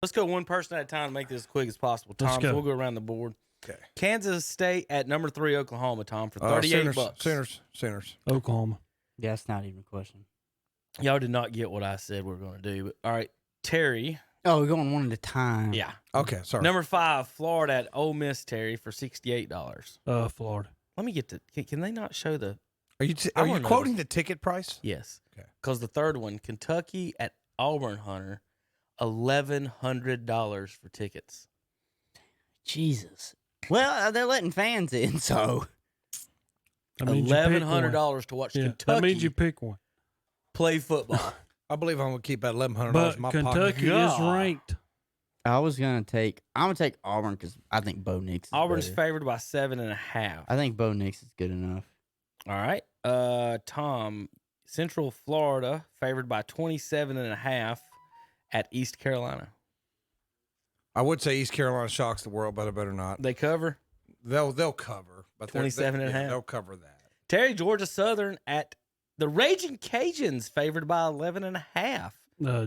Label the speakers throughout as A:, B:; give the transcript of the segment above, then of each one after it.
A: Let's go one person at a time to make this as quick as possible. Tom, so we'll go around the board.
B: Okay.
A: Kansas State at number 3, Oklahoma, Tom, for $38.
B: Sooners.
C: Oklahoma.
D: Yeah, that's not even a question.
A: Y'all did not get what I said we are going to do. But, all right, Terry.
D: Oh, we're going one at a time.
A: Yeah.
B: Okay, sorry.
A: Number 5, Florida at Ole Miss, Terry, for $68.
C: Florida.
A: Let me get to. Can they not show the?
B: Are you quoting the ticket price?
A: Yes.
B: Okay.
A: Because the third one, Kentucky at Auburn, Hunter, $1,100 for tickets.
D: Jesus. Well, they're letting fans in, so
A: $1,100 to watch Kentucky.
C: That means you pick one.
A: Play football.
B: I believe I'm going to keep that $1,100
C: But
B: in my
C: Kentucky
B: pocket.
C: is ranked.
D: I'm gonna take Auburn because I think Bo Nix is
A: Auburn's
D: better.
A: favored by 7.5.
D: I think Bo Nix is good enough.
A: All right. Tom, Central Florida favored by 27.5 at East Carolina.
B: I would say East Carolina shocks the world, but I better not.
A: They cover?
B: They'll cover. But
A: 27.5.
B: They'll cover that.
A: Terry, Georgia Southern at the Raging Cajuns favored by 11.5.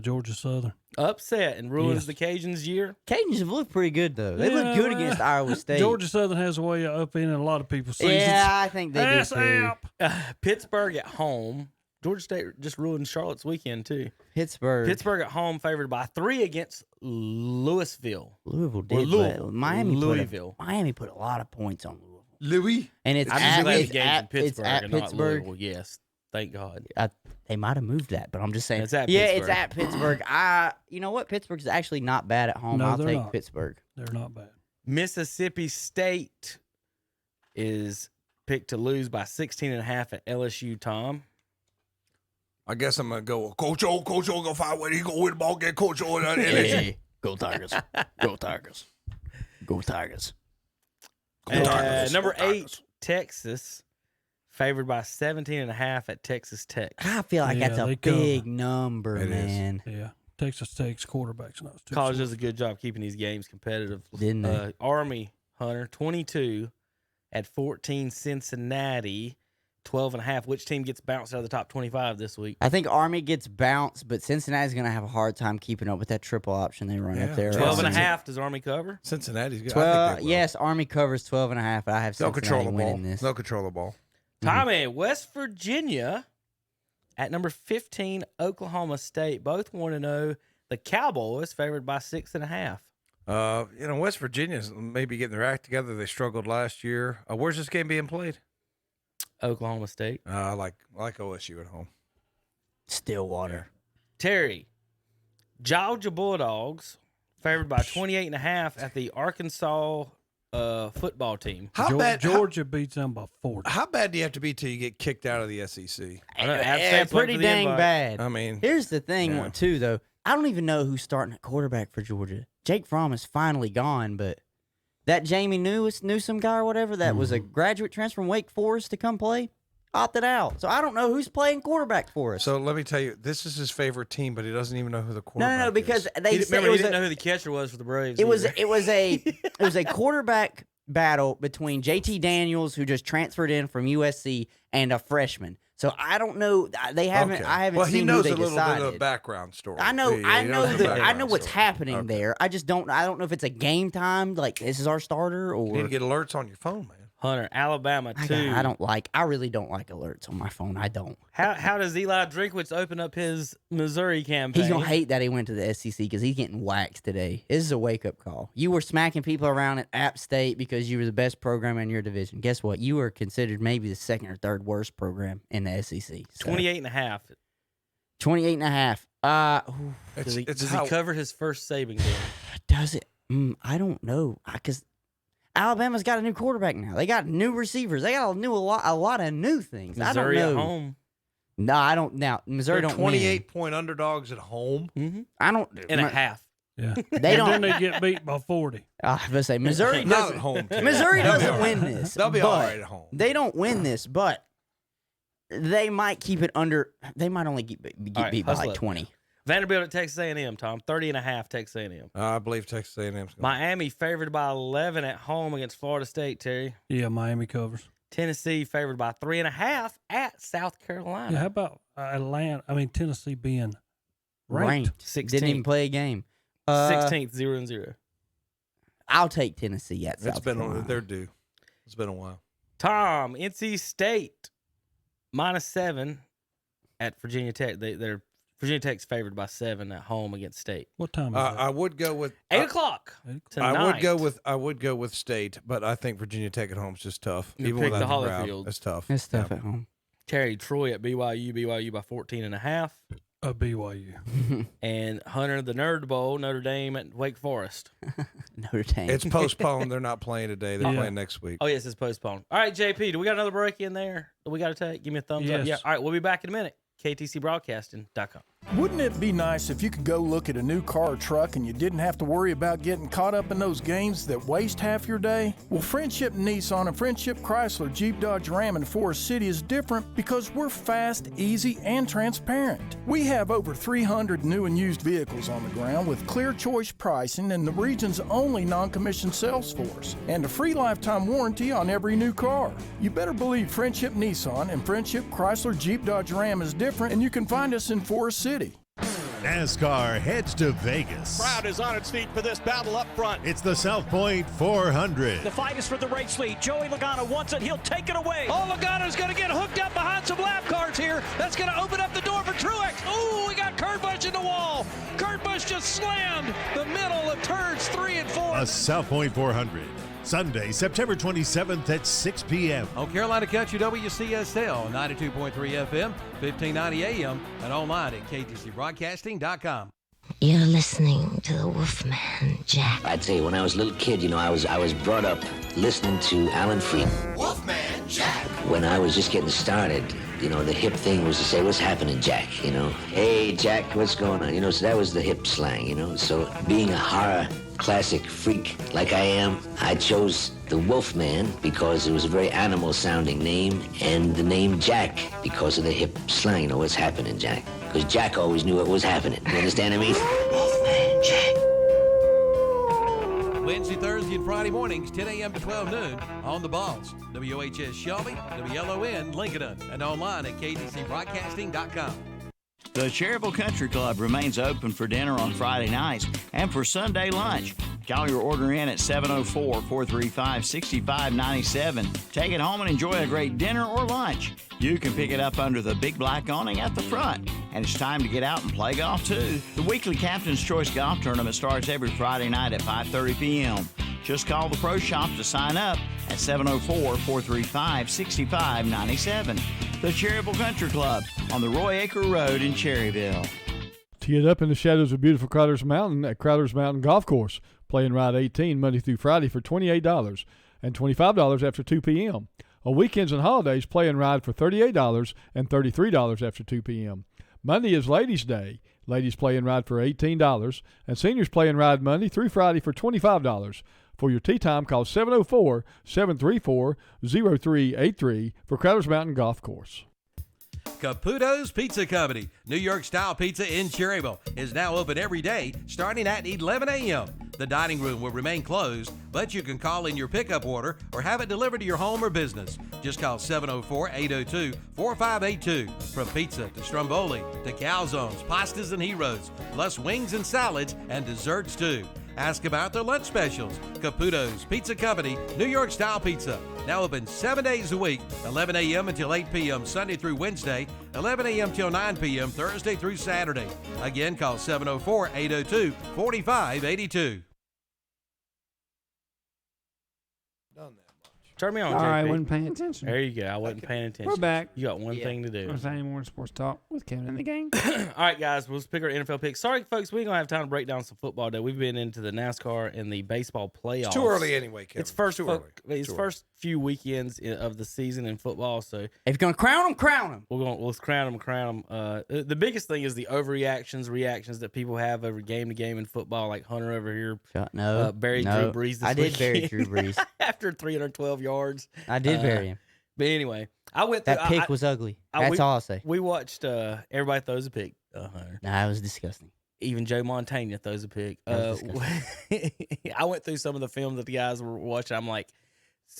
C: Georgia Southern.
A: Upset and ruins the Cajuns' year.
D: Cajuns have looked pretty good, though. They look good against Iowa State.
C: Georgia Southern has a way of upending a lot of people's seasons.
D: Yeah, I think they do, too.
A: Pittsburgh at home. Georgia State just ruined Charlotte's weekend, too.
D: Pittsburgh
A: at home favored by 3 against Louisville.
D: Louisville did.
A: Louisville.
D: Miami put a lot of points on Louisville.
B: Louis?
D: And it's
A: I'm just glad the game's in
D: it's
A: Pittsburgh
D: at
A: and not
D: Pittsburgh.
A: Louisville. Yes. Thank God.
D: They might have moved that, but I'm just saying.
A: It's at
D: It's
A: Pittsburgh.
D: at Pittsburgh. You know what? Pittsburgh's actually not bad at home.
C: No,
D: I'll
C: they're
D: take
C: not.
D: Pittsburgh.
C: They're not bad.
A: Mississippi State is picked to lose by 16.5 at LSU, Tom.
B: I guess I'm going to go, Coach O, go find where he go win the ball game, Coach O.
D: Hey, go Tigers. Go Tigers. Go Tigers.
A: Number 8, Texas, favored by 17.5 at Texas Tech.
D: I feel like that's a big number, man.
C: Yeah. Texas Tech's quarterback's not too
A: College
C: slow.
A: does a good job keeping these games competitive.
D: Didn't they?
A: Army, Hunter, 22 at 14, Cincinnati, 12.5. Which team gets bounced out of the top 25 this week?
D: I think Army gets bounced, but Cincinnati's going to have a hard time keeping up with that triple option they run up there.
A: 12.5. Does Army cover?
B: Cincinnati's good.
D: 12. Yes, Army covers 12.5, but I have
B: They'll
D: Cincinnati
B: control the ball.
D: winning this.
B: They'll control the ball.
A: Tommy, West Virginia at number 15, Oklahoma State, both 1-0. The Cowboys favored by 6.5.
B: West Virginia's maybe getting their act together. They struggled last year. Where's this game being played?
A: Oklahoma State.
B: I like OSU at home.
D: Stillwater.
A: Terry, Georgia Bulldogs favored by 28.5 at the Arkansas football team.
C: Georgia beats them by 40.
B: How bad do you have to be till you get kicked out of the SEC?
A: I know, App State's
D: Pretty
A: waiting for the
D: dang
A: invite.
D: bad.
B: I mean,
D: Here's the thing,
B: yeah.
D: too, though. I don't even know who's starting at quarterback for Georgia. Jake Fromm is finally gone, but that Jamie Newsome guy or whatever that was a graduate transfer from Wake Forest to come play opted out. So I don't know who's playing quarterback for us.
B: So let me tell you, this is his favorite team, but he doesn't even know who the quarterback is.
D: No, because
A: He
D: they said
A: remember,
D: it
A: he
D: was
A: didn't
D: a,
A: know who the catcher was for the Braves.
D: it was
A: either.
D: it was a quarterback battle between JT Daniels, who just transferred in from USC, and a freshman. So I don't know. They haven't.
B: Okay.
D: I haven't
B: well,
D: seen
B: he knows
D: who
B: a
D: they
B: little
D: decided.
B: bit of the background story.
D: I know.
B: He
D: I know
B: knows the
D: that. I
B: background
D: know what's
B: story.
D: happening
B: Okay.
D: there. I just don't. I don't know if it's a game time. Like this is our starter, or
B: You need to get alerts on your phone, man.
A: Hunter, Alabama, 2.
D: I really don't like alerts on my phone. I don't.
A: How does Eli Drinkwitz open up his Missouri campaign?
D: He's gonna hate that he went to the SEC because he's getting waxed today. This is a wake up call. You were smacking people around at App State because you were the best program in your division. Guess what? You were considered maybe the second or third worst program in the SEC. So,
A: 28.5.
D: 28.5.
A: Does he cover his first Saban game?
D: Does it? I don't know because Alabama's got a new quarterback now. They got new receivers. They got a lot of new things.
A: Missouri
D: I don't know.
A: at home.
D: No, I don't. Now Missouri
B: They're
D: don't
B: 28-point underdogs at home.
A: Mm-hmm.
D: I don't.
A: In a half.
C: Yeah.
D: They don't.
C: Then they get beat by 40.
D: I was going to say Missouri
B: Not
D: doesn't.
B: at home. too.
D: Missouri
B: They'll be
D: doesn't
B: all
D: win
B: right.
D: this.
B: They'll be
D: but
B: all right at home.
D: They don't win this, but they might keep it under. They might only get beat by like 20.
A: Vanderbilt at Texas A&M, Tom. 30.5 Texas A&M.
B: I believe Texas A&M's
A: Miami favored by 11 at home against Florida State, Terry.
C: Yeah, Miami covers.
A: Tennessee favored by 3.5 at South Carolina.
C: Yeah, how about Tennessee being ranked?
D: 16. Didn't even play a game.
A: 16th, 0-0.
D: I'll take Tennessee at
B: It's
D: South
B: been
D: Carolina.
B: they're due. It's been a while.
A: Tom, NC State -7 at Virginia Tech. They're Virginia Tech's favored by 7 at home against State.
C: What time is that?
B: I would go with
A: 8 o'clock tonight.
B: I would go with State, but I think Virginia Tech at home is just tough.
A: You
B: Even
A: pick
B: without
A: the
B: the crowd,
A: Holyfield.
B: it's tough.
D: It's tough
B: Yeah.
D: at home.
A: Carried Troy at BYU by 14.5.
C: BYU.
A: And Hunter, the Nerd Bowl, Notre Dame at Wake Forest.
D: Notre Dame.
B: It's postponed. They're not playing today. They're
C: Yeah.
B: playing next week.
A: Oh, yes, it's postponed. All right, JP, do we got another break in there that we got to take? Give me a thumbs up.
C: Yes.
A: Yeah. All right, we'll be back in a minute. KTCBroadcasting.com.
E: Wouldn't it be nice if you could go look at a new car or truck and you didn't have to worry about getting caught up in those games that waste half your day? Well, Friendship Nissan and Friendship Chrysler Jeep Dodge Ram in Forest City is different because we're fast, easy, and transparent. We have over 300 new and used vehicles on the ground with clear choice pricing and the region's only non-commissioned sales force, and a free lifetime warranty on every new car. You better believe Friendship Nissan and Friendship Chrysler Jeep Dodge Ram is different, and you can find us in Forest City.
F: NASCAR heads to Vegas.
G: Crowd is on its feet for this battle up front.
F: It's the South Point 400.
H: The fight is for the race lead. Joey Logano wants it. He'll take it away.
G: Oh, Logano's going to get hooked up behind some lap cars here. That's going to open up the door for Truex. Oh, we got Kurt Busch in the wall. Kurt Busch just slammed the middle of turns 3 and 4.
F: A South Point 400. Sunday, September 27th at 6 p.m.
I: On Carolina Country WCSL, 92.3 FM, 1590 AM, and online at ktcbroadcasting.com.
J: You're listening to the Wolfman Jack.
K: I tell you, when I was a little kid, I was brought up listening to Alan Freed.
L: Wolfman Jack.
K: When I was just getting started, the hip thing was to say, "What's happening, Jack?" "Hey, Jack, what's going on?" So that was the hip slang, So being a horror classic freak like I am, I chose the Wolfman because it was a very animal-sounding name, and the name Jack because of the hip slang. What's happening, Jack? Because Jack always knew what was happening. You understand what I mean?
L: Wolfman Jack.
I: Wednesday, Thursday, and Friday mornings, 10 a.m. to 12 noon, on the Balls. WOHS Shelby, WLON Lincoln, and online at ktcbroadcasting.com.
M: The Cherryville Country Club remains open for dinner on Friday nights and for Sunday lunch. Call your order in at 704-435-6597. Take it home and enjoy a great dinner or lunch. You can pick it up under the big black awning at the front. And it's time to get out and play golf, too. The weekly Captain's Choice Golf Tournament starts every Friday night at 5:30 p.m. Just call the Pro Shop to sign up at 704-435-6597. The Cherryville Country Club on the Roy Acre Road in Cherryville.
N: To get up in the shadows of beautiful Crowder's Mountain at Crowder's Mountain Golf Course. Play and ride 18 Monday through Friday for $28 and $25 after 2 p.m. On weekends and holidays, play and ride for $38 and $33 after 2 p.m. Monday is Ladies' Day. Ladies play and ride for $18, and seniors play and ride Monday through Friday for $25. For your tee time, call 704-734-0383 for Crowder's Mountain Golf Course.
I: Caputo's Pizza Company, New York-style pizza in Cherryville, is now open every day starting at 11 a.m. The dining room will remain closed, but you can call in your pickup order or have it delivered to your home or business. Just call 704-802-4582. From pizza to stromboli to calzones, pastas, and heroes, plus wings and salads and desserts too. Ask about their lunch specials. Caputo's Pizza Company, New York-style pizza. Now open 7 days a week, 11 a.m. until 8 p.m. Sunday through Wednesday, 11 a.m. till 9 p.m. Thursday through Saturday. Again, call 704-802-4582.
A: Turn me on,
O: All
A: JP.
O: right, wasn't paying attention.
A: There you go. I wasn't paying attention.
O: We're back.
A: You got one thing to do.
O: I'm saying more sports talk with Kevin in the game.
A: All right, guys, we'll pick our NFL picks. Sorry, folks, we ain't going to have time to break down some football today. We've been into the NASCAR and the baseball playoffs.
B: It's too early anyway, Kevin.
A: It's first
B: too early.
A: It's first few weekends of the season in football. So
D: if you're going to crown them, crown them.
A: Let's crown them. The biggest thing is the reactions that people have over game to game in football, like Hunter over here. Buried Drew Brees this
D: I did
A: weekend.
D: bury Drew Brees.
A: After 312 yards.
D: I did bury him.
A: But anyway, I went through.
D: That pick was ugly. That's all I'll say.
A: We watched Everybody Throws a Pick, Hunter.
D: Nah, it was disgusting.
A: Even Joe Montana throws a pick. I went through some of the film that the guys were watching. I'm like,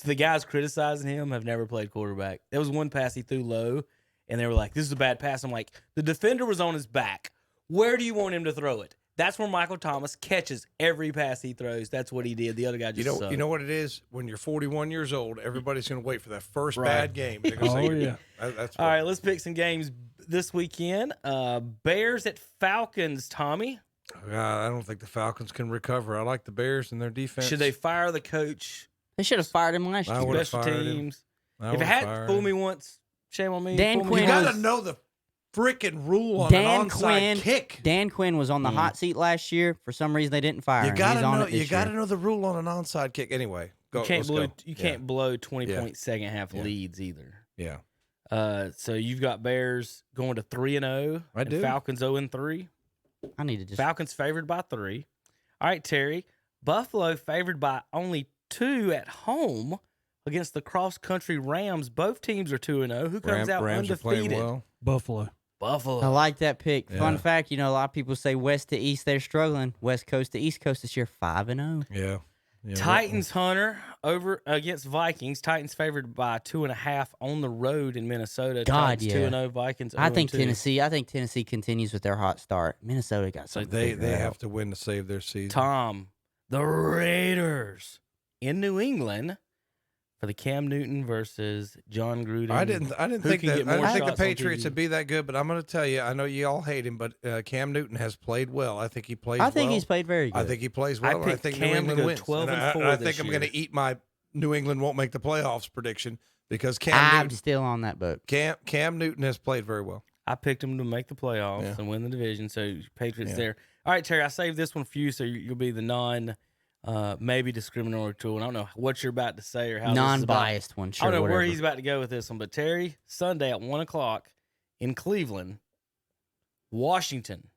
A: the guys criticizing him have never played quarterback. There was one pass he threw low, and they were like, this is a bad pass. I'm like, the defender was on his back. Where do you want him to throw it? That's where Michael Thomas catches every pass he throws. That's what he did. The other guy just sucked.
B: You know what it is? When you're 41 years old, everybody's going to wait for that first
A: Right.
B: bad game. They're gonna say, That's
A: All right, let's pick some games this weekend. Bears at Falcons, Tommy.
B: I don't think the Falcons can recover. I like the Bears and their defense.
A: Should they fire the coach?
D: They should have fired him last year.
B: I would've
A: Special
B: fired him.
A: teams.
B: I
A: If it
B: would've
A: hadn't
B: fired
A: fooled
B: him.
A: me once, shame on me.
D: Dan
A: Fool me
D: Quinn
B: You
A: twice.
B: got to know the freaking rule on an onside kick.
D: Dan Quinn was on the hot seat last year. For some reason, they didn't fire
B: You
D: him.
B: got to
D: He's on
B: know.
D: it this
B: You got to
D: year.
B: know the rule on an onside kick. Anyway, go.
A: You can't
B: let's
A: blow.
B: go.
A: You can't blow 20-point second half leads either.
B: Yeah.
A: So you've got Bears going to 3-0.
B: I do.
A: Falcons 0-3.
D: I need to just.
A: Falcons favored by 3. All right, Terry. Buffalo favored by only 2 at home against the cross-country Rams. Both teams are 2-0. Who comes out
B: Rams are playing
A: undefeated?
B: well.
C: Buffalo.
D: I like that pick.
B: Yeah.
D: Fun fact, a lot of people say west to east they're struggling. West Coast to East Coast this year, 5-0.
B: Yeah.
A: Titans, Hunter, over against Vikings. Titans favored by 2.5 on the road in Minnesota.
D: God,
A: Titans
D: yeah.
A: 2-0, Vikings 0-2.
D: I think Tennessee continues with their hot start. Minnesota got something.
B: They
D: figured out.
B: have to win to save their season.
A: Tom, the Raiders in New England for the Cam Newton versus John Gruden.
B: I didn't
A: Who
B: think
A: can
B: that.
A: get
B: I
A: more
B: didn't think the
A: shots on
B: Patriots
A: TV?
B: would be that good, but I'm going to tell you. I know you all hate him, but Cam Newton has played well. I think he plays.
D: I think
B: well.
D: he's played very good.
B: I think he plays well. and I
A: picked
B: think
A: Cam
B: New
A: to
B: England
A: go
B: wins.
A: 12 and
B: I
A: 4
B: think
A: this
B: I'm going
A: year.
B: to eat my New England won't make the playoffs prediction because Cam
D: I'm
B: Newton.
D: still on that boat.
B: Cam Newton has played very well.
A: I picked them to make the playoffs and win the division. So Patriots there. All right, Terry, I saved this one for you, so you'll be the maybe discriminatory tool. I don't know what you're about to say or how
D: Non-biased
A: this is about.
D: one,
A: I
D: sure.
A: don't know where
D: whatever.
A: he's about to go with this one, but Terry, Sunday at 1:00 in Cleveland, Washington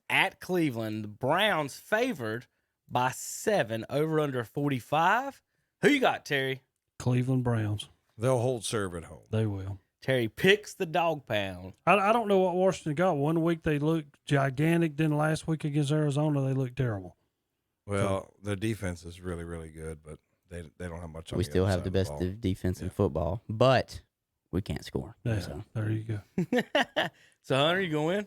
A: at Cleveland. The Browns favored by 7 over under 45. Who you got, Terry?
C: Cleveland Browns.
B: They'll hold serve at home.
C: They will.
A: Terry picks the dog pound.
C: I don't know what Washington got. One week they looked gigantic. Then last week against Arizona, they looked terrible.
B: Well, their defense is really, really good, but they don't have much on
D: We
B: the
D: still
B: other
D: have
B: side
D: the
B: of
D: best
B: ball.
D: defense in football, but we can't score.
C: Yeah,
D: So.
C: there you go.
A: So, Hunter, you going to win?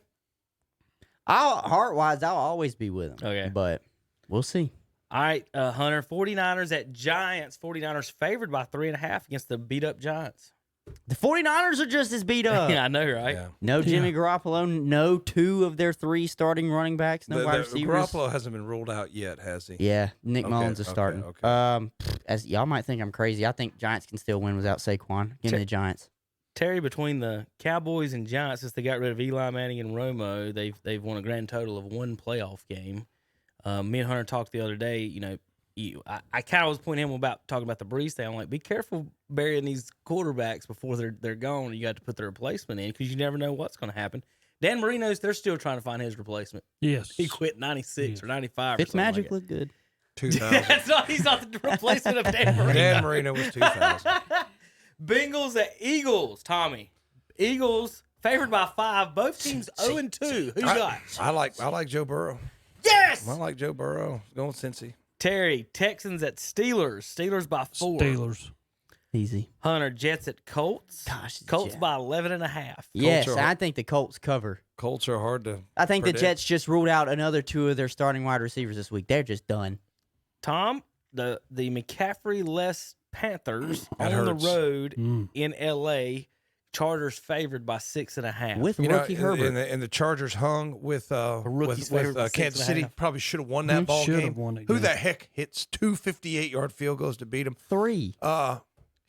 D: Heart-wise, I'll always be with him.
A: Okay.
D: But we'll see.
A: All right, Hunter, 49ers at Giants. 49ers favored by 3.5 against the beat-up Giants.
D: The 49ers are just as beat up.
A: Yeah, I know, right?
B: Yeah.
D: No Jimmy Garoppolo, no 2 of their 3 starting running backs, no wide receivers.
B: Garoppolo hasn't been ruled out yet, has he?
D: Yeah, Nick
B: Okay,
D: Mullins is
B: okay,
D: starting.
B: okay.
D: As y'all might think I'm crazy, I think Giants can still win without Saquon. Give me the Giants.
A: Terry, between the Cowboys and Giants, since they got rid of Eli Manning and Romo, they've won a grand total of 1 playoff game. Me and Hunter talked the other day. I kind of was pointing him about talking about the Brees thing. I'm like, be careful burying these quarterbacks before they're gone. You got to put the replacement in because you never know what's going to happen. Dan Marino's they're still trying to find his replacement.
C: Yes,
A: he quit 96 or 95.
D: Fitzmagic looked good.
B: 2000.
A: He's not the replacement of Dan Marino.
B: Dan Marino was 2000.
A: Bengals at Eagles, Tommy. Eagles favored by 5. Both teams 0-2. Who you got?
B: I like Joe Burrow.
A: Yes!
B: I like Joe Burrow. Going Cincy.
A: Terry, Texans at Steelers. Steelers by 4.
C: Steelers.
D: Easy.
A: Hunter, Jets at Colts.
D: Gosh,
A: Colts by 11.5.
D: Yes, I think the Colts cover.
B: Colts are hard to
D: I think
B: predict.
D: the Jets just ruled out another 2 of their starting wide receivers this week. They're just done.
A: Tom, the McCaffrey-less Panthers
B: That
A: on
B: hurts.
A: the road in L.A. Chargers favored by 6.5.
D: With rookie Herbert.
B: And the Chargers hung with
A: rookie's favored by
B: Kansas
A: 6.5.
B: City. Probably should have won that ball
C: Should
B: game.
C: have won that
B: Who
C: game.
B: the heck hits 2 58-yard field goals to beat them?
D: 3.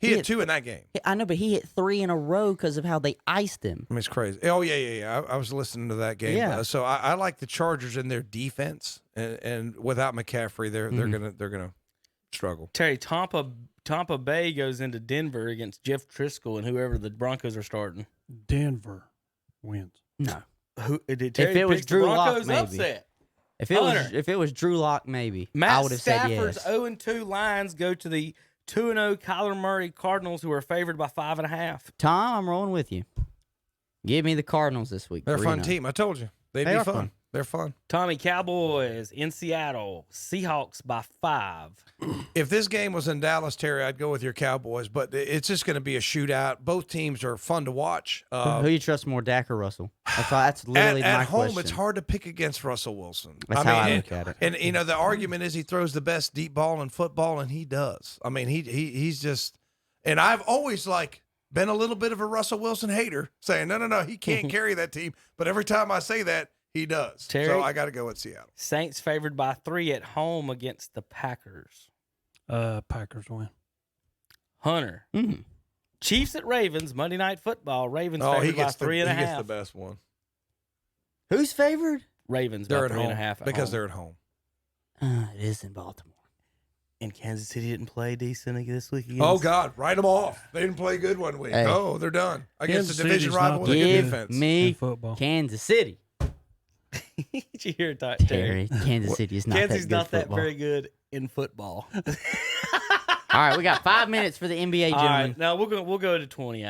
B: He hit 2 in that game.
D: I know, but he hit 3 in a row because of how they iced him.
B: I mean, it's crazy. Oh, yeah. I was listening to that game.
D: Yeah.
B: So I like the Chargers in their defense, and without McCaffrey, they're gonna struggle.
A: Terry, Tampa Bay goes into Denver against Jeff Driscoll and whoever the Broncos are starting.
C: Denver wins.
D: No.
A: Did Terry
D: If it was
A: pick
D: Drew
A: the
D: Lock,
A: Broncos
D: maybe.
A: upset?
D: If it
A: Hunter.
D: was Drew Lock, maybe I
A: Matt
D: would have said
A: Stafford's
D: yes.
A: 0-2 Lions go to the 2-0 Kyler Murray Cardinals, who are favored by 5.5.
D: Tom, I'm rolling with you. Give me the Cardinals this week.
B: They're a fun
D: 3-0.
B: team. I told you they'd
D: They
B: be
D: are
B: fun.
D: fun.
B: They're fun.
A: Tommy, Cowboys in Seattle. Seahawks by 5.
B: If this game was in Dallas, Terry, I'd go with your Cowboys, but it's just going to be a shootout. Both teams are fun to watch.
D: Who you trust more, Dak or Russell? That's literally my
B: at home,
D: question.
B: it's hard to pick against Russell Wilson.
D: That's how I look at it.
B: And you know, the argument is he throws the best deep ball in football, and he does. I mean, he's just. And I've always been a little bit of a Russell Wilson hater, saying no, he can't carry that team. But every time I say that, he does.
A: Terry,
B: so I got to go with Seattle.
A: Saints favored by 3 at home against the Packers.
C: Packers win.
A: Hunter.
D: Mm-hmm.
A: Chiefs at Ravens, Monday Night Football. Ravens favored by 3.5.
B: He gets the best one.
D: Who's favored?
A: Ravens
B: They're
A: by
B: at
A: 3.5
B: home because they're at home.
D: It is in Baltimore.
A: And Kansas City didn't play decent this week against.
B: Oh, God, write them off. They didn't play good one week.
D: Hey.
B: Oh, they're done. Against
C: Kansas
B: the division
C: City's
B: rival
C: not
B: with a good
D: Give
B: defense.
D: me
C: football.
D: Kansas City.
A: Did you hear it, Terry?
D: Terry, Kansas City is not
A: Kansas
D: that good
A: not that
D: football.
A: very good in football.
D: All right, we got 5 minutes for the NBA,
A: All
D: gentlemen.
A: right, now we'll go to 20 after.